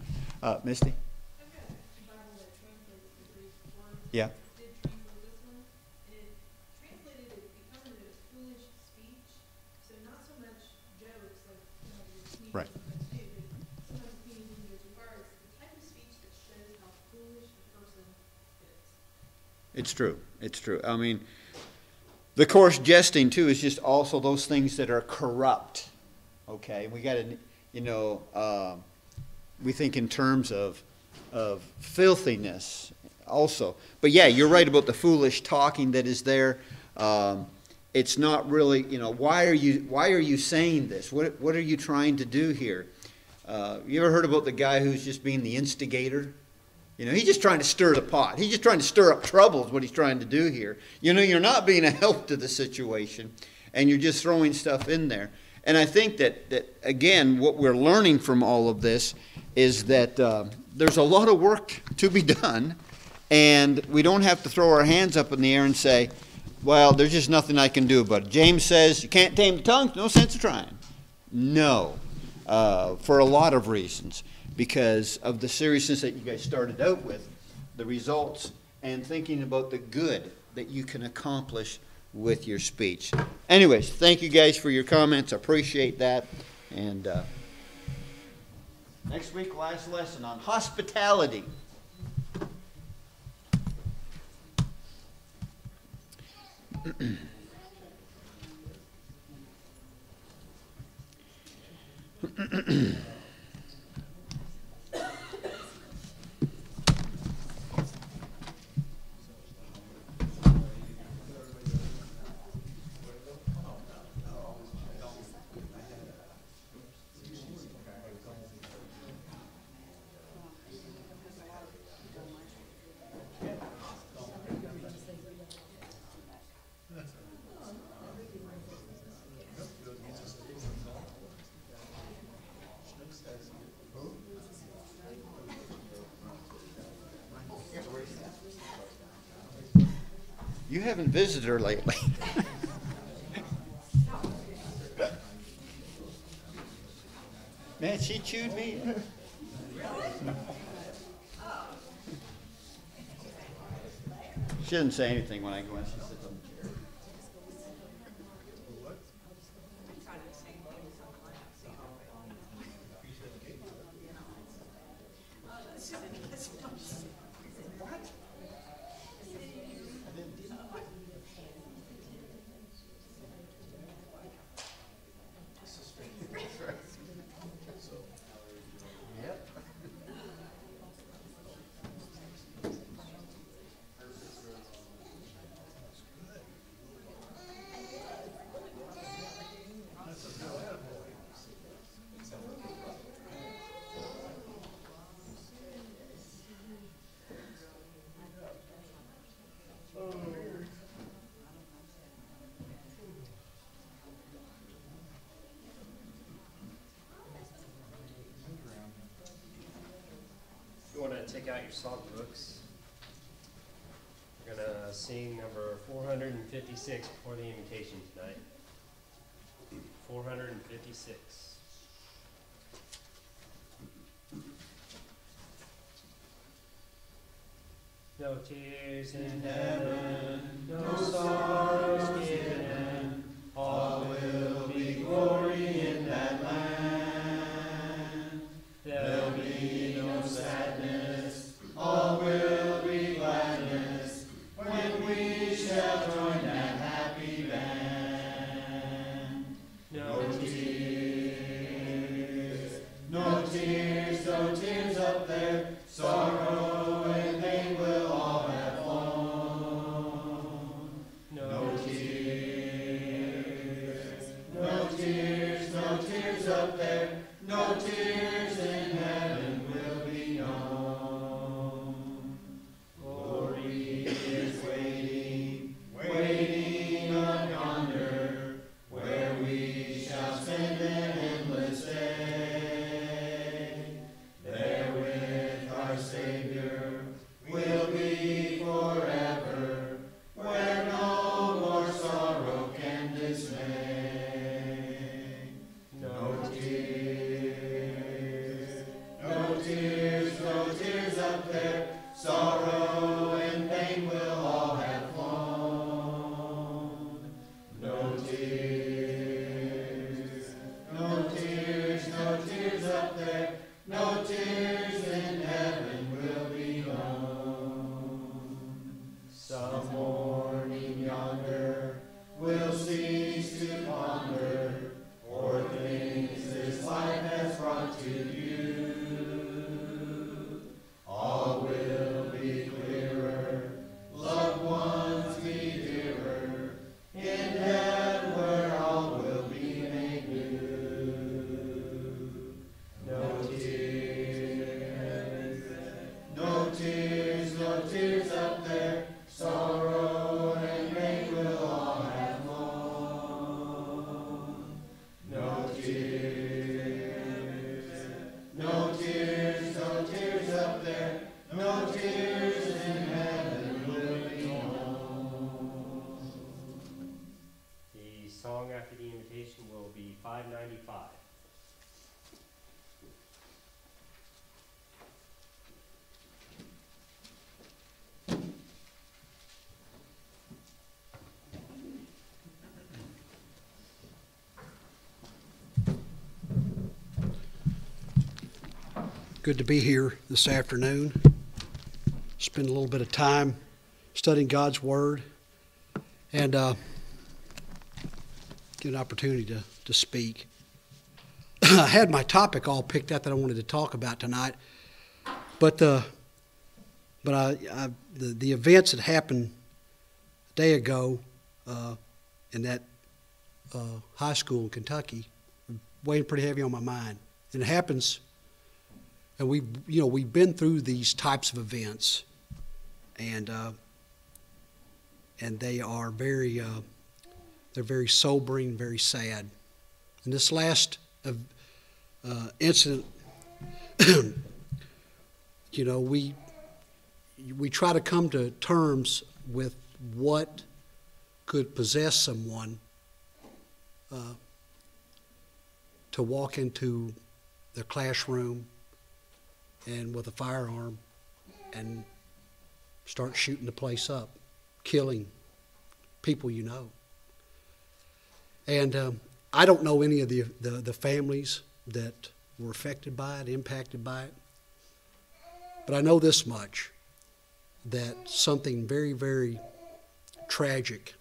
Misty? I've got a Bible that translates the Greek word. Yeah. Did translate this one, and it translated it because of it as foolish speech. So not so much jokes like comedians Right. sometimes do, but sometimes comedians can go too far. It's the type of speech that shows how foolish a person is. It's true. It's true. I mean, the coarse jesting, too, is just also those things that are corrupt. Okay? We got to, you know, we think in terms of filthiness also. But yeah, you're right about the foolish talking that is there. It's not really, you know, why are you saying this? What are you trying to do here? You ever heard about the guy who's just being the instigator? You know, he's just trying to stir the pot. He's just trying to stir up trouble is what he's trying to do here. You know, you're not being a help to the situation, and you're just throwing stuff in there. And I think that again, what we're learning from all of this is that there's a lot of work to be done, and we don't have to throw our hands up in the air and say, well, there's just nothing I can do about it. James says you can't tame the tongue, no sense of trying. No, for a lot of reasons. Because of the seriousness that you guys started out with, the results, and thinking about the good that you can accomplish with your speech. Anyways, thank you guys for your comments. I appreciate that. And next week, last lesson on hospitality. You haven't visited her lately. Man, she chewed me. She doesn't say anything when I go in. She sits on the chair. You want to take out your songbooks. We're going to sing number 456 before the invitation tonight. 456. No tears in heaven, no sorrows given, all will be glory in that land. There'll be no sadness, all will be gladness, when we shall join that happy band. No tears, no tears, no tears up there, sorrow and pain will all have flown. No tears, no tears, no tears up there, no tears in heaven will be known. Glory is waiting, waiting up yonder, where we shall spend an endless day. There with our Savior we'll be forever, where no more sorrow can dismay. No tears, no tears, no tears up there, sorrow and pain will all have flown. No tears, no tears, no tears up there, no tears in heaven will be known. Some morning yonder will cease to ponder o'er things this life has brought to view. All will be clearer, loved ones be dearer, in heaven where all will be made new. No tears, no tears, no tears up there, sorrow and pain will all have flown. No tears, no tears, no tears up there, no tears in heaven will be known. The song after the invitation will be 595. Good to be here this afternoon. Spend a little bit of time studying God's Word and get an opportunity to speak. I had my topic all picked out that I wanted to talk about tonight, but the events that happened a day ago in that high school in Kentucky weighed pretty heavy on my mind. And it happens. And we've been through these types of events, and they are very sobering, very sad. And this last incident, we try to come to terms with what could possess someone to walk into the classroom and with a firearm and start shooting the place up, killing people you know. And I don't know any of the families that were affected by it, impacted by it. But I know this much, that something very, very tragic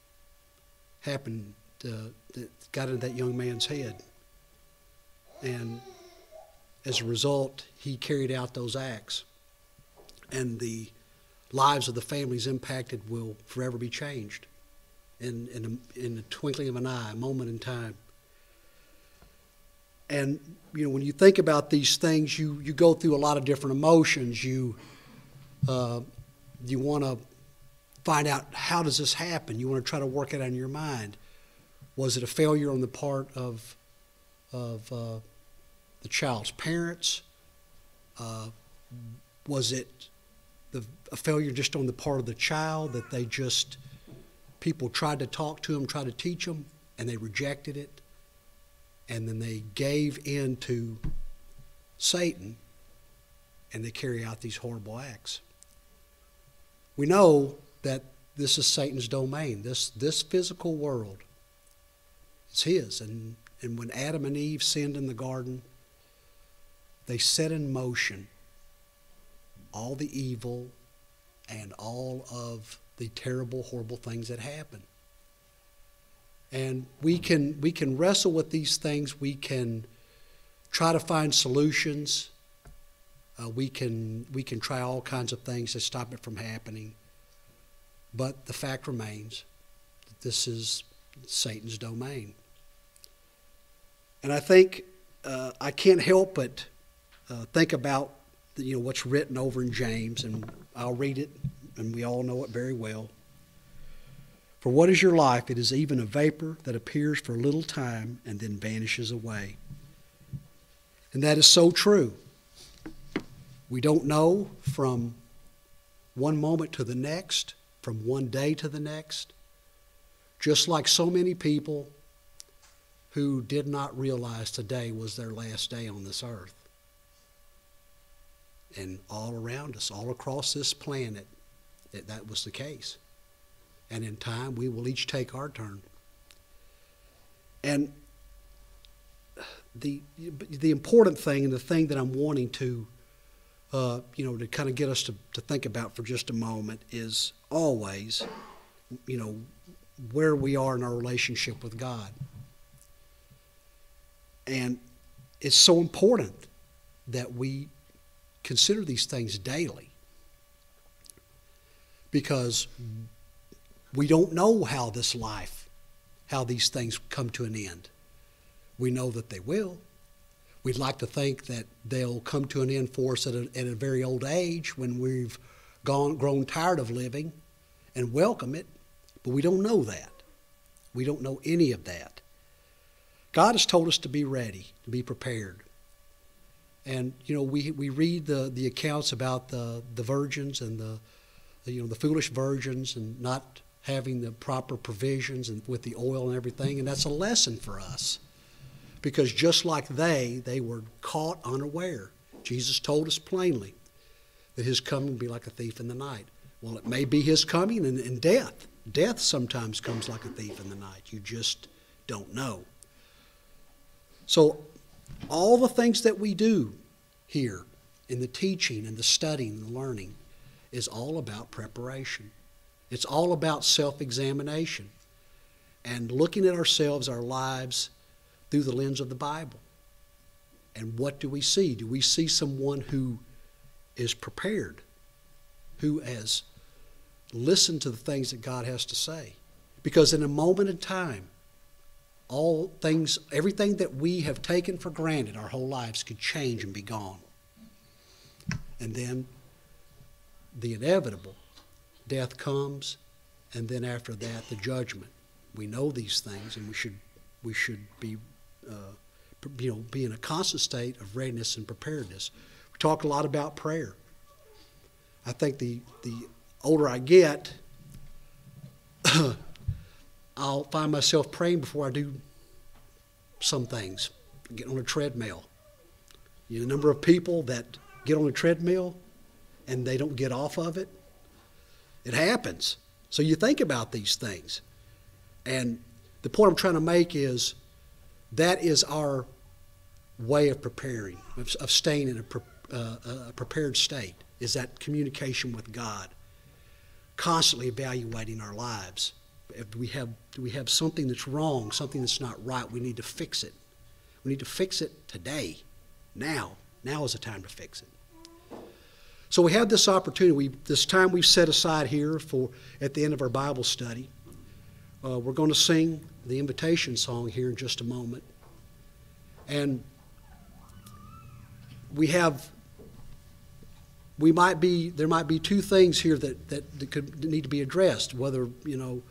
happened that got into that young man's head. And as a result, he carried out those acts. And the lives of the families impacted will forever be changed in the twinkling of an eye, a moment in time. And, you know, when you think about these things, you go through a lot of different emotions. You want to find out, how does this happen? You want to try to work it out in your mind. Was it a failure on the part of the child's parents? Was it a failure just on the part of the child, that they just, people tried to talk to them, tried to teach them, and they rejected it? And then they gave in to Satan, and they carry out these horrible acts. We know that this is Satan's domain. This physical world is his. And when Adam and Eve sinned in the garden, they set in motion all the evil and all of the terrible, horrible things that happen. And we can wrestle with these things. We can try to find solutions. We can try all kinds of things to stop it from happening. But the fact remains that this is Satan's domain. And I think I can't help but think about what's written over in James, and I'll read it, and we all know it very well. For what is your life? It is even a vapor that appears for a little time and then vanishes away. And that is so true. We don't know from one moment to the next, from one day to the next, just like so many people who did not realize today was their last day on this earth. And all around us, all across this planet, that was the case. And in time, we will each take our turn. And the important thing, and the thing that I'm wanting to, to kind of get us to think about for just a moment, is always, where we are in our relationship with God. And it's so important that we consider these things daily, because we don't know how these things come to an end. We know that they will. We'd like to think that they'll come to an end for us at a very old age, when we've grown tired of living, and welcome it, but we don't know that. We don't know any of that. God has told us to be ready, to be prepared. And, we read the accounts about the virgins and the foolish virgins, and not having the proper provisions and with the oil and everything. And that's a lesson for us, because just like they were caught unaware. Jesus told us plainly that his coming would be like a thief in the night. Well, it may be his coming and death. Death sometimes comes like a thief in the night. You just don't know. So all the things that we do here in the teaching and the studying and the learning is all about preparation. It's all about self-examination and looking at ourselves, our lives, through the lens of the Bible. And what do we see? Do we see someone who is prepared, who has listened to the things that God has to say? Because in a moment in time, everything that we have taken for granted our whole lives could change and be gone. And then the inevitable, death comes, and then after that, the judgment. We know these things, and we should be, be in a constant state of readiness and preparedness. We talk a lot about prayer. I think the older I get, I'll find myself praying before I do some things. Get on a treadmill. You know, the number of people that get on a treadmill and they don't get off of it. It happens. So you think about these things. And the point I'm trying to make is that is our way of preparing, of staying in a prepared state, is that communication with God, constantly evaluating our lives. If we have something that's wrong, something that's not right, we need to fix it. We need to fix it today, now. Now is the time to fix it. So we have this opportunity, this time we've set aside here for at the end of our Bible study. We're going to sing the invitation song here in just a moment. And there might be two things here that could need to be addressed. Whether, you know,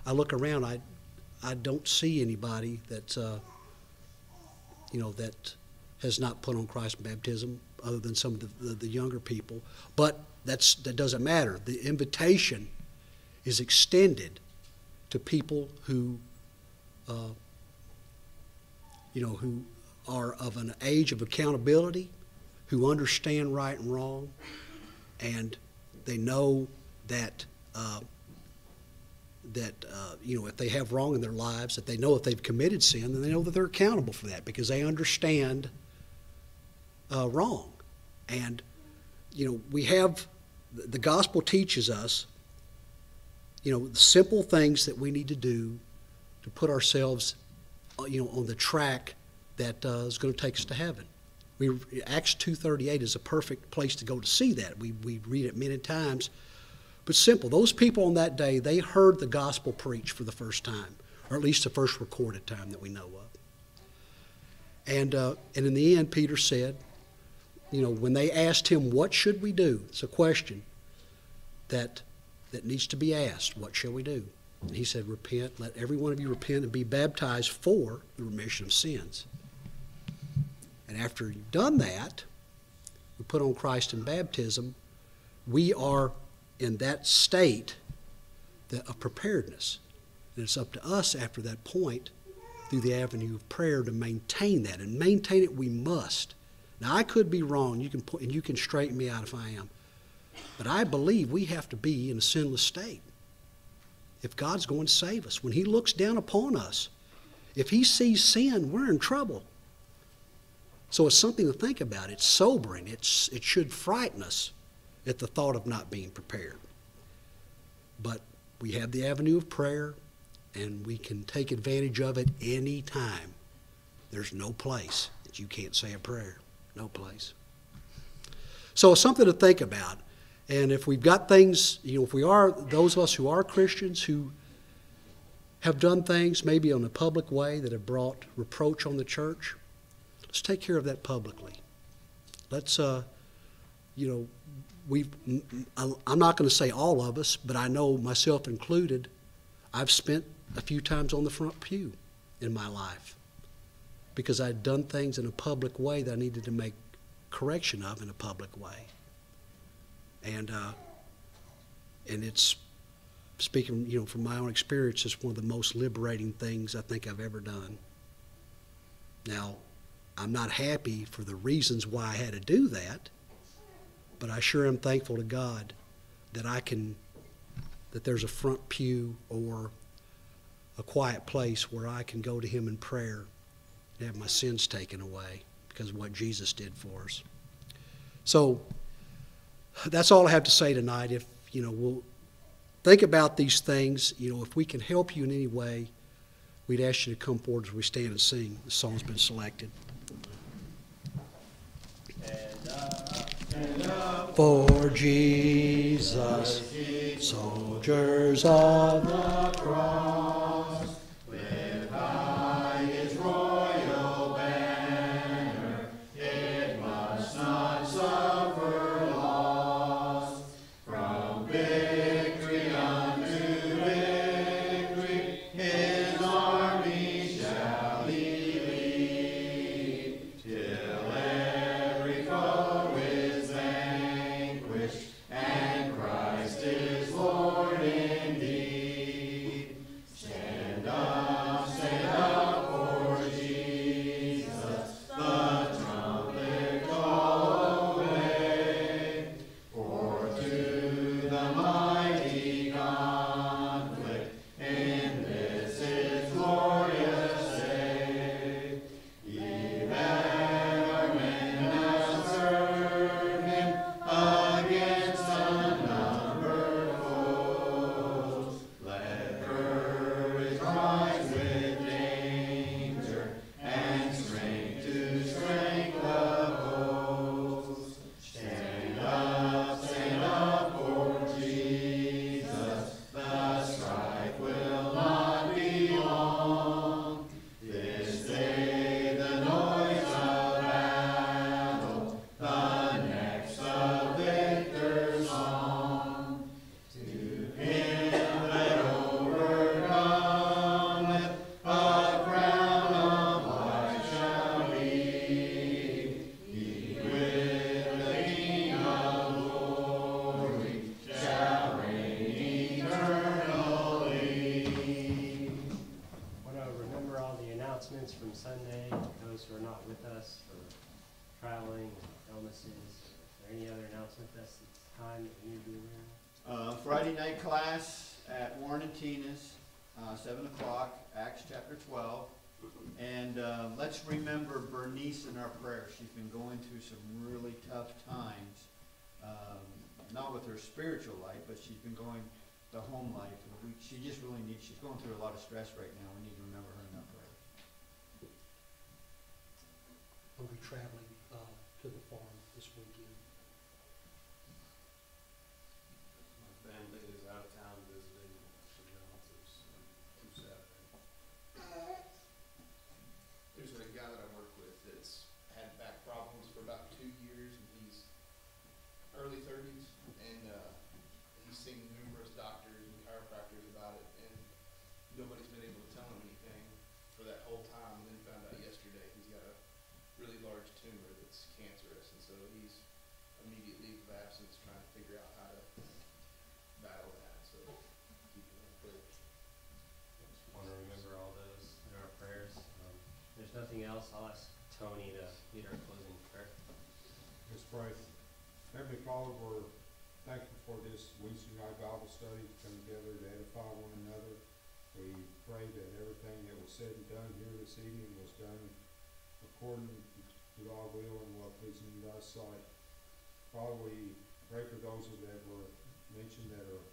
I look around, I don't see anybody that, you know, that has not put on Christ baptism, other than some of the younger people. But that doesn't matter. The invitation is extended to people who, you know, who are of an age of accountability, who understand right and wrong, and they know that you know, if they have wrong in their lives, that they know if they've committed sin, then they know that they're accountable for that because they understand wrong. And, you know, we have, the gospel teaches us, you know, the simple things that we need to do to put ourselves, you know, on the track that is going to take us to heaven. Acts 2:38 is a perfect place to go to see that. We read it many times. But simple, those people on that day, they heard the gospel preached for the first time, or at least the first recorded time that we know of. And in the end, Peter said, you know, when they asked him, what should we do? It's a question that needs to be asked. What shall we do? And he said, repent, let every one of you repent and be baptized for the remission of sins. And after you've done that, we put on Christ in baptism, we are in that state of preparedness. And it's up to us after that point, through the avenue of prayer, to maintain that. And maintain it we must. Now, I could be wrong, and you can straighten me out if I am. But I believe we have to be in a sinless state if God's going to save us. When he looks down upon us, if he sees sin, we're in trouble. So it's something to think about. It's sobering. It should frighten us at the thought of not being prepared. But we have the avenue of prayer, and we can take advantage of it any time. There's no place that you can't say a prayer. No place. So it's something to think about. And if we've got things, you know, if we are, those of us who are Christians who have done things maybe in a public way that have brought reproach on the church, let's take care of that publicly. Let's, you know, I'm not going to say all of us, but I know myself included, I've spent a few times on the front pew in my life because I'd done things in a public way that I needed to make correction of in a public way. And it's, speaking, you know, from my own experience, it's one of the most liberating things I think I've ever done. Now, I'm not happy for the reasons why I had to do that, but I sure am thankful to God that that there's a front pew or a quiet place where I can go to him in prayer and have my sins taken away because of what Jesus did for us. So that's all I have to say tonight. If, you know, we'll think about these things, you know, if we can help you in any way, we'd ask you to come forward as we stand and sing. The song's been selected. For Jesus, soldiers of the cross, lift high his royal banner, it must not suffer loss. From victory unto victory, his army shall he lead, till every foe is vanquished, and Christ is Lord indeed. announcements from Sunday, those who are not with us for traveling, illnesses? Is there any other announcement this time that we need to be aware of? Friday night class at Warren and Tina's, 7 o'clock, Acts chapter 12. And let's remember Bernice in our prayers. She's been going through some really tough times, not with her spiritual life, but she's been going the home life. And she just really needs, she's going through a lot of stress right now. We need to remember her in our prayers. I'll be traveling to the farm this weekend. My family is out of town visiting some relatives on Saturday. There's a guy that I work with that's had back problems for about 2 years, and he's early 30s, and he's seen numerous doctors and chiropractors about it, and nobody's been able to tell him anything for that whole time. And then found out yesterday he's got a really large tumor that's cancerous, and so he's immediate leave of absence trying to figure out how to battle that. So keep him encouraged. Just want to remember all those in our prayers. If there's nothing else, I'll ask Tony to lead our closing prayer. Let's pray. Heavenly Father, we're thankful for this Wednesday night Bible study to come together to edify one another. We pray that everything that was said and done here this evening was done according to thy will and what pleasing in thy sight. Father, we pray for those that were mentioned that are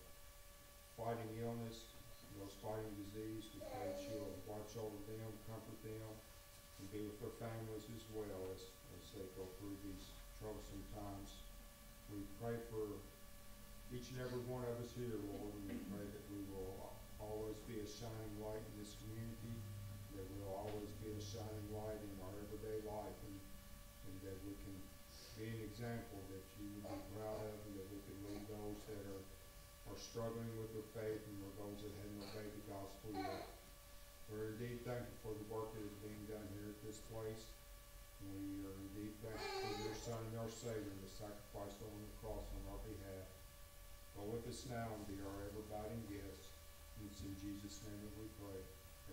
fighting illness, those fighting disease. We pray that you'll watch over them, comfort them, and be with their families as well as they go through these troublesome times. We pray for each and every one of us here, Lord, and we pray that we will always be a shining light in this community, that we'll always be a shining light in our everyday life, and that we can be an example that you would be proud of, and that we can lead those that are struggling with their faith, and for those that haven't obeyed the gospel yet. We're indeed thankful for the work that is being done here at this place. We are indeed thankful for your Son and our Savior and the sacrifice on the cross on our behalf. Go with us now and be our ever-abiding guest. And it's in Jesus' name that we pray.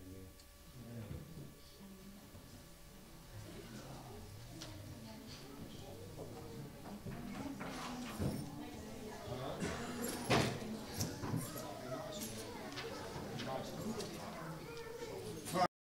Amen.